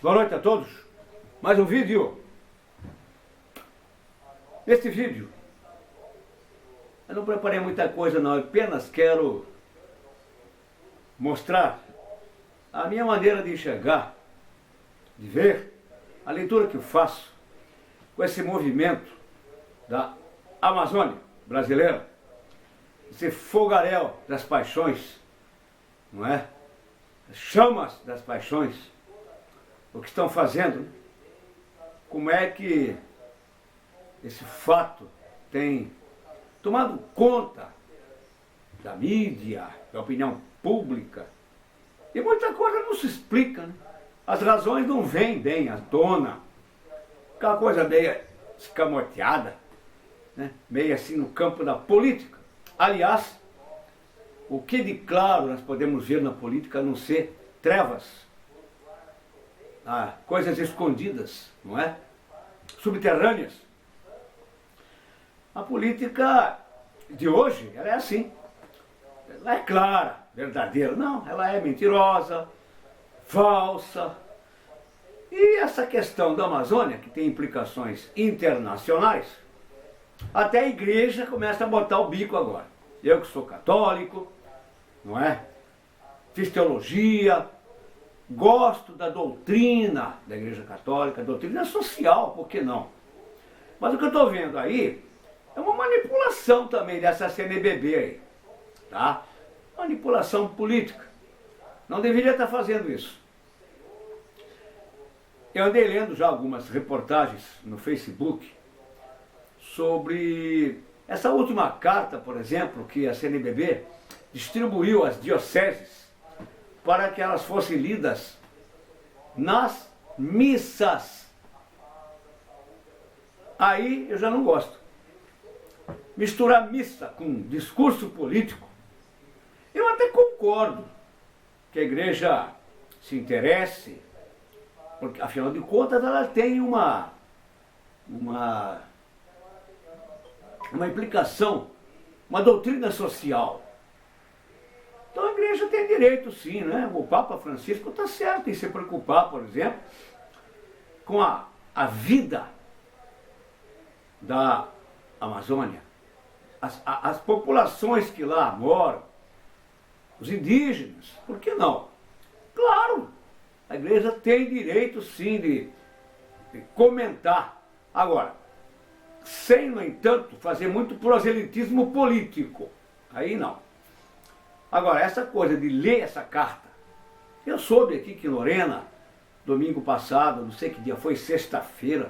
Boa noite a todos. Mais um vídeo. Neste vídeo, eu não preparei muita coisa não, eu apenas quero mostrar a minha maneira de enxergar, de ver, a leitura que eu faço com esse movimento da Amazônia brasileira, esse fogaréu das paixões, não é? As chamas das paixões, o que estão fazendo, como é que esse fato tem tomado conta da mídia, da opinião pública, e muita coisa não se explica, né? As razões não vêm bem à tona, aquela coisa meio escamoteada, né? Meio assim no campo da política. Aliás, o que de claro nós podemos ver na política a não ser trevas, coisas escondidas, não é? Subterrâneas. A política de hoje, ela é assim. Ela é clara, verdadeira. Não, ela é mentirosa, falsa. E essa questão da Amazônia, que tem implicações internacionais, até a igreja começa a botar o bico agora. Eu que sou católico, não é? Fiz teologia, gosto da doutrina da Igreja Católica, doutrina social, por que não? Mas o que eu estou vendo aí é uma manipulação também dessa CNBB aí, tá? Manipulação política. Não deveria estar fazendo isso. Eu andei lendo já algumas reportagens no Facebook sobre essa última carta, por exemplo, que a CNBB distribuiu às dioceses para que elas fossem lidas nas missas. Aí eu já não gosto. Misturar missa com discurso político, eu até concordo que a igreja se interesse, porque afinal de contas ela tem uma implicação, uma doutrina social. Então a igreja tem direito sim, né? O Papa Francisco está certo em se preocupar, por exemplo, com a vida da Amazônia. As populações que lá moram, os indígenas, por que não? Claro, a igreja tem direito sim de comentar. Agora, sem, no entanto, fazer muito proselitismo político. Aí não. Agora, essa coisa de ler essa carta, eu soube aqui que Lorena, domingo passado, não sei que dia foi, sexta-feira,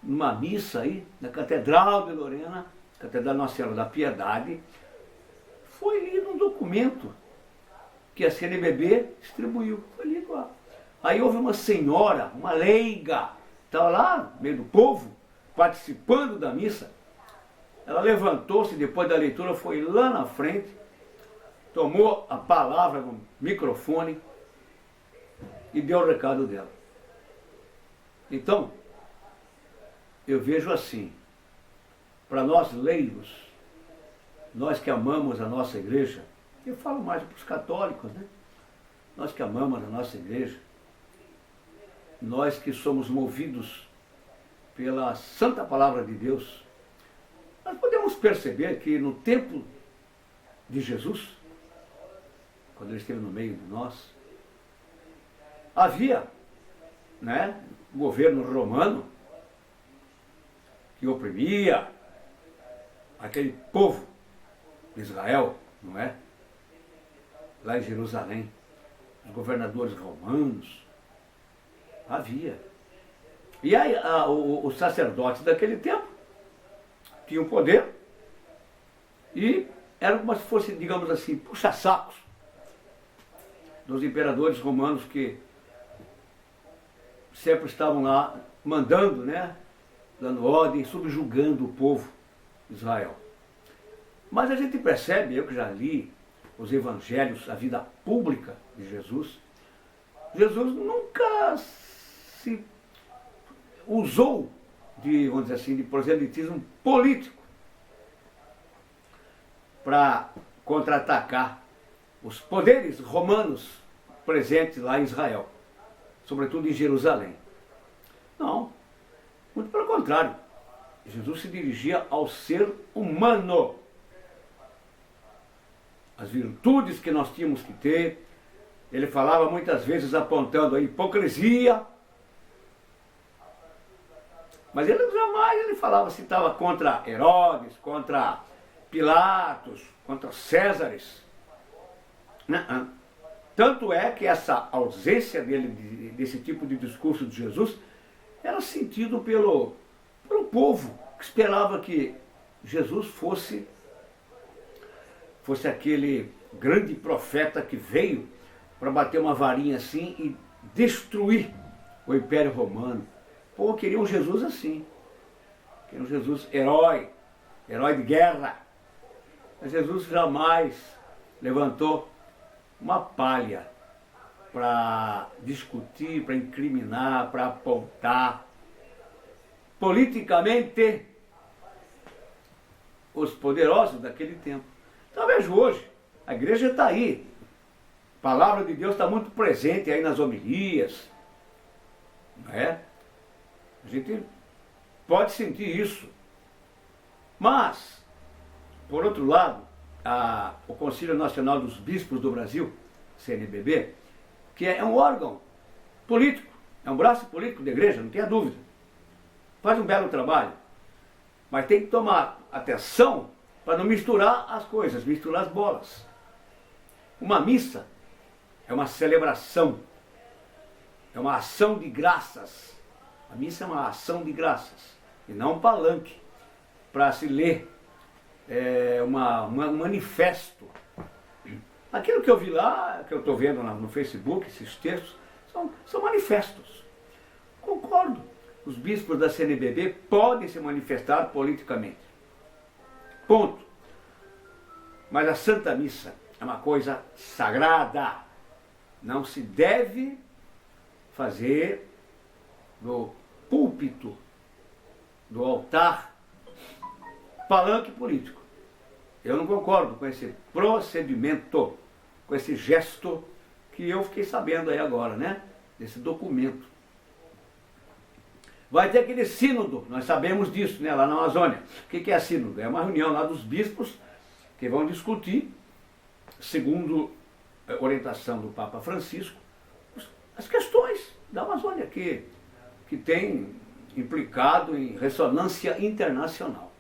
numa missa aí, na Catedral de Lorena, Catedral Nossa Senhora da Piedade, foi lido um documento que a CNBB distribuiu. Foi lido lá. Aí houve uma senhora, uma leiga, estava lá no meio do povo, participando da missa. Ela levantou-se depois da leitura, foi lá na frente, tomou a palavra no microfone e deu o recado dela. Então, eu vejo assim, para nós leigos, nós que amamos a nossa igreja, eu falo mais para os católicos, né? Nós que amamos a nossa igreja, nós que somos movidos pela santa palavra de Deus, nós podemos perceber que no tempo de Jesus, quando ele esteve no meio de nós, havia, né, o governo romano que oprimia aquele povo de Israel, não é? Lá em Jerusalém, os governadores romanos, havia. E aí os sacerdotes daquele tempo tinham poder e eram como se fossem, digamos assim, puxa-sacos dos imperadores romanos que sempre estavam lá mandando, né, dando ordem, subjugando o povo de Israel. Mas a gente percebe, eu que já li os evangelhos, a vida pública de Jesus, Jesus nunca se usou de, vamos dizer assim, de proselitismo político para contra-atacar os poderes romanos presentes lá em Israel. sobretudo em Jerusalém. Não, muito pelo contrário. Jesus se dirigia ao ser humano. As virtudes que nós tínhamos que ter. Ele falava muitas vezes apontando a hipocrisia. Mas ele jamais falava se estava contra Herodes, contra Pilatos, contra Césares. Não. Tanto é que essa ausência dele, desse tipo de discurso de Jesus, era sentido pelo povo, que esperava que Jesus fosse aquele grande profeta que veio para bater uma varinha assim e destruir o Império Romano. Pô, queriam Jesus assim. Queriam Jesus herói de guerra. Mas Jesus jamais levantou uma palha para discutir, para incriminar, para apontar politicamente os poderosos daquele tempo. Então vejo hoje, a igreja está aí. A palavra de Deus está muito presente aí nas homilias. Não é? A gente pode sentir isso. Mas, por outro lado, o Conselho Nacional dos Bispos do Brasil, CNBB, que é um órgão político, é um braço político da igreja, não tenha dúvida. Faz um belo trabalho, mas tem que tomar atenção para não misturar as coisas, misturar as bolas. Uma missa é uma celebração, é uma ação de graças. A missa é uma ação de graças, e não um palanque para se ler um manifesto. Aquilo que eu vi lá, que eu estou vendo no Facebook, esses textos, são manifestos. Concordo. Os bispos da CNBB podem se manifestar politicamente. Ponto. Mas a Santa Missa é uma coisa sagrada. Não se deve fazer do púlpito, do altar, palanque político. Eu não concordo com esse procedimento, com esse gesto que eu fiquei sabendo aí agora, né? Desse documento. Vai ter aquele sínodo, nós sabemos disso, né? Lá na Amazônia. O que é sínodo? É uma reunião lá dos bispos que vão discutir, segundo a orientação do Papa Francisco, as questões da Amazônia que tem implicado em ressonância internacional.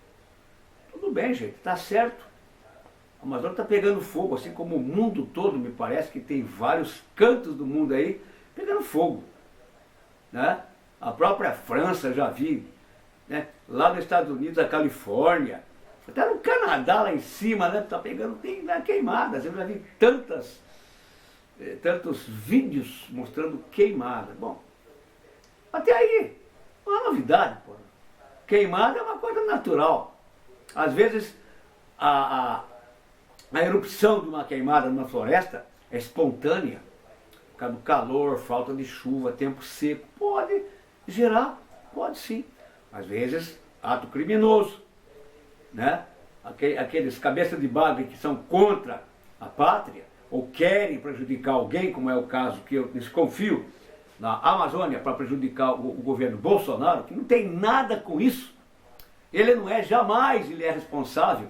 Tudo bem, gente, está certo. A Amazônia está pegando fogo, assim como o mundo todo, me parece que tem vários cantos do mundo aí pegando fogo. Né? A própria França, já vi, né? Lá nos Estados Unidos, a Califórnia, até no Canadá lá em cima, né? Está pegando, tem queimadas. Eu já vi tantos vídeos mostrando queimadas. Bom, até aí, não é novidade, pô. Queimada é uma coisa natural. Às vezes, a erupção de uma queimada numa floresta é espontânea, por causa do calor, falta de chuva, tempo seco. Pode gerar, pode sim. Às vezes, ato criminoso, né? Aqueles cabeças de bagre que são contra a pátria, ou querem prejudicar alguém, como é o caso que eu desconfio na Amazônia, para prejudicar o governo Bolsonaro, que não tem nada com isso. Ele não é, jamais ele é responsável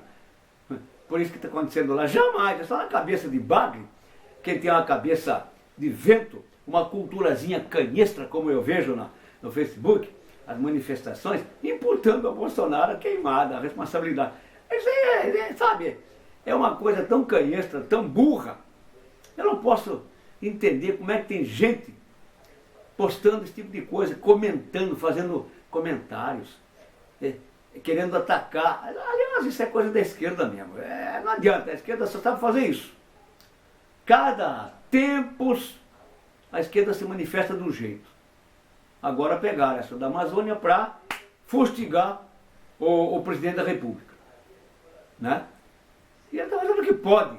por isso que está acontecendo lá. Jamais, é só na cabeça de bagre, quem tem uma cabeça de vento, uma culturazinha canhestra, como eu vejo no Facebook, as manifestações, imputando a Bolsonaro a queimada, a responsabilidade. Isso aí, sabe, é uma coisa tão canhestra, tão burra. Eu não posso entender como é que tem gente postando esse tipo de coisa, comentando, fazendo comentários, querendo atacar. Aliás, isso é coisa da esquerda mesmo. Não adianta, a esquerda só sabe fazer isso. Cada tempos a esquerda se manifesta de um jeito. Agora pegaram essa da Amazônia para fustigar o presidente da República. Né? E ele está fazendo o que pode.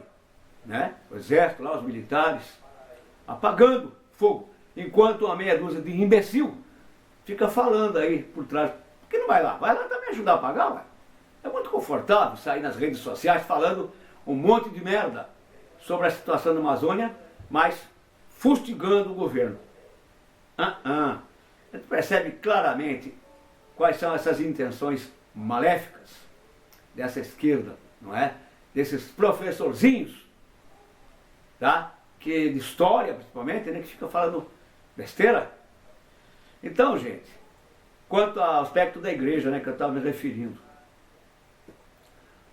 Né? O exército, lá, os militares, apagando fogo. Enquanto uma meia dúzia de imbecil fica falando aí por trás. Por que não vai lá? Vai lá também ajudar a apagar, ué. É muito confortável sair nas redes sociais falando um monte de merda sobre a situação da Amazônia, mas fustigando o governo. A gente percebe claramente quais são essas intenções maléficas dessa esquerda, não é? Desses professorzinhos, tá? Que de história, principalmente, né? Que fica falando besteira. Então, gente, quanto ao aspecto da igreja, né? Que eu estava me referindo.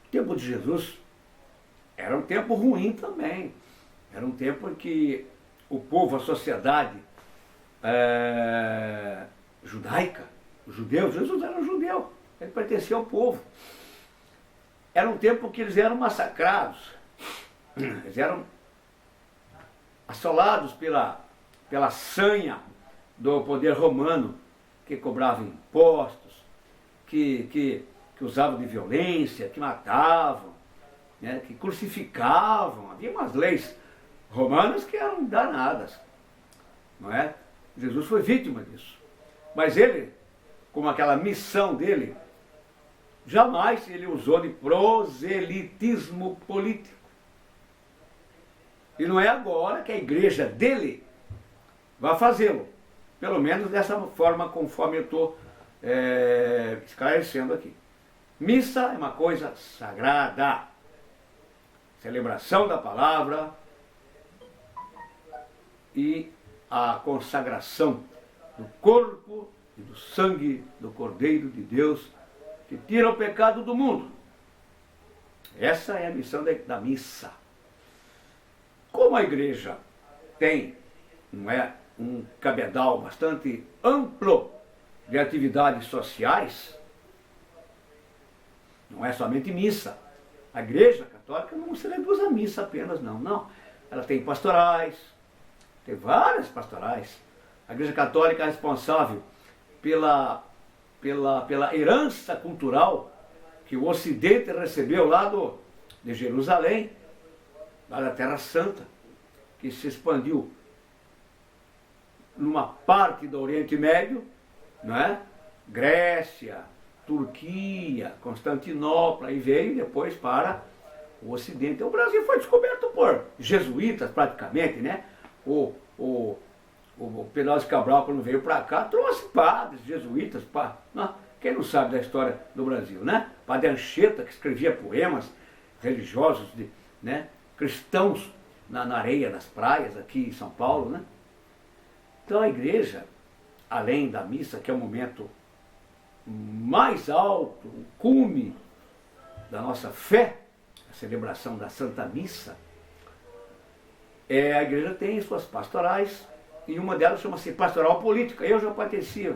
O tempo de Jesus era um tempo ruim também. Era um tempo em que o povo, a sociedade judaica, os judeus, Jesus era um judeu, ele pertencia ao povo. Era um tempo que eles eram massacrados, eles eram assolados pela sanha do poder romano, que cobrava impostos, que usavam de violência, que matavam, né, que crucificavam. Havia umas leis romanas que eram danadas, não é? Jesus foi vítima disso. Mas ele, como aquela missão dele, jamais ele usou de proselitismo político. E não é agora que a igreja dele vai fazê-lo. Pelo menos dessa forma, conforme eu estou esclarecendo aqui. Missa é uma coisa sagrada. Celebração da palavra e a consagração do corpo e do sangue do Cordeiro de Deus que tira o pecado do mundo. Essa é a missão da missa. Como a igreja tem, não é, um cabedal bastante amplo de atividades sociais, não é somente missa. A igreja católica não se reduz a missa apenas, não. Ela tem pastorais, tem várias pastorais. A igreja católica é responsável pela herança cultural que o Ocidente recebeu lá de Jerusalém, lá da Terra Santa, que se expandiu numa parte do Oriente Médio, não é? Grécia, Turquia, Constantinopla, e veio depois para o Ocidente. O Brasil foi descoberto por jesuítas praticamente, né? O Penaus Cabral, quando veio para cá, trouxe padres jesuítas, quem não sabe da história do Brasil, né? Padre Anchieta, que escrevia poemas religiosos, né? Cristãos na areia das praias aqui em São Paulo, né? Então a igreja, além da missa, que é o momento mais alto, o cume da nossa fé, a celebração da Santa Missa, a igreja tem suas pastorais, e uma delas chama-se pastoral política. Eu já pertencia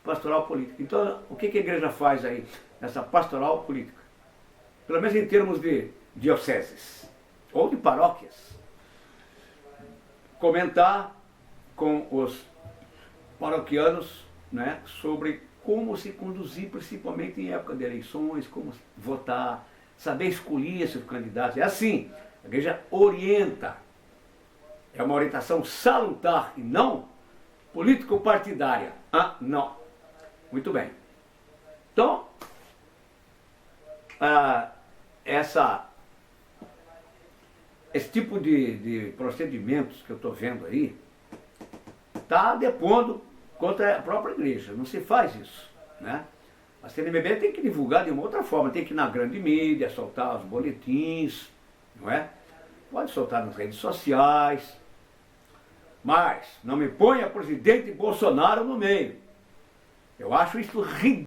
pastoral política. Então, o que a igreja faz aí nessa pastoral política? Pelo menos em termos de dioceses ou de paróquias. Comentar com os paroquianos, né, sobre como se conduzir, principalmente em época de eleições, como votar, saber escolher seus candidatos. É assim, a igreja orienta. É uma orientação salutar e não político-partidária. Não. Muito bem. Então, esse tipo de procedimentos que eu estou vendo aí está depondo contra a própria igreja. Não se faz isso, né? A CNBB tem que divulgar de uma outra forma, tem que ir na grande mídia, soltar os boletins, não é? Pode soltar nas redes sociais, mas não me ponha presidente Bolsonaro no meio. Eu acho isso ridículo.